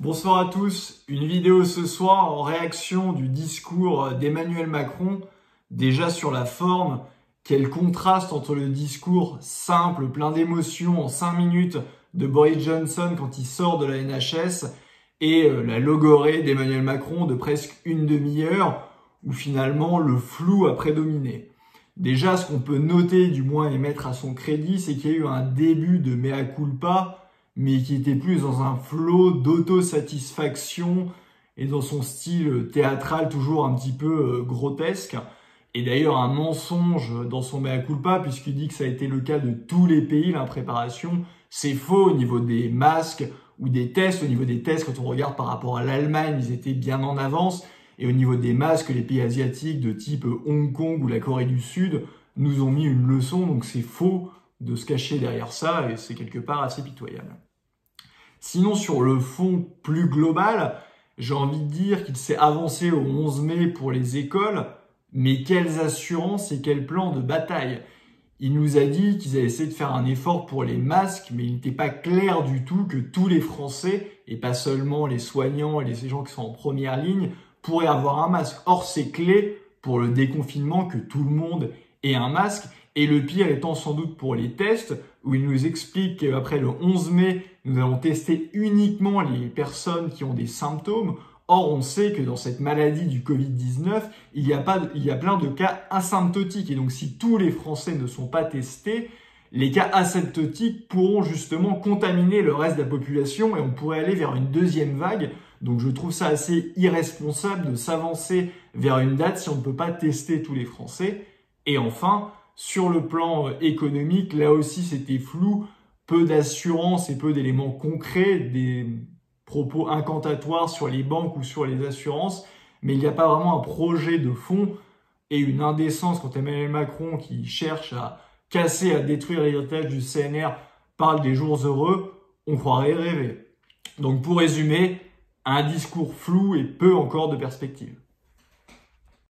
Bonsoir à tous, une vidéo ce soir en réaction du discours d'Emmanuel Macron. Déjà sur la forme, quel contraste entre le discours simple, plein d'émotions en 5 minutes de Boris Johnson quand il sort de la NHS et la logorrhée d'Emmanuel Macron de presque une demi-heure où finalement le flou a prédominé. Déjà, ce qu'on peut noter, du moins et mettre à son crédit, c'est qu'il y a eu un début de mea culpa, mais qui était plus dans un flot d'autosatisfaction et dans son style théâtral toujours un petit peu grotesque. Et d'ailleurs un mensonge dans son mea culpa, puisqu'il dit que ça a été le cas de tous les pays, l'impréparation. C'est faux au niveau des masques ou des tests. Au niveau des tests, quand on regarde par rapport à l'Allemagne, ils étaient bien en avance. Et au niveau des masques, les pays asiatiques de type Hong Kong ou la Corée du Sud nous ont mis une leçon, donc c'est faux de se cacher derrière ça, et c'est quelque part assez pitoyable. Sinon, sur le fond plus global, j'ai envie de dire qu'il s'est avancé au 11 mai pour les écoles, mais quelles assurances et quel plan de bataille. Il nous a dit qu'ils avaient essayé de faire un effort pour les masques, mais il n'était pas clair du tout que tous les Français, et pas seulement les soignants et les gens qui sont en première ligne, pourraient avoir un masque. Or, c'est clé pour le déconfinement que tout le monde ait un masque. Et le pire étant sans doute pour les tests, où il nous explique qu'après le 11 mai, nous allons tester uniquement les personnes qui ont des symptômes. Or, on sait que dans cette maladie du Covid-19, il y a plein de cas asymptotiques. Et donc, si tous les Français ne sont pas testés, les cas asymptotiques pourront justement contaminer le reste de la population et on pourrait aller vers une deuxième vague. Donc, je trouve ça assez irresponsable de s'avancer vers une date si on ne peut pas tester tous les Français. Et enfin, sur le plan économique, là aussi c'était flou, peu d'assurance et peu d'éléments concrets, des propos incantatoires sur les banques ou sur les assurances, mais il n'y a pas vraiment un projet de fond et une indécence quand Emmanuel Macron, qui cherche à casser, à détruire l'héritage du CNR, parle des jours heureux, on croirait rêver. Donc pour résumer, un discours flou et peu encore de perspective.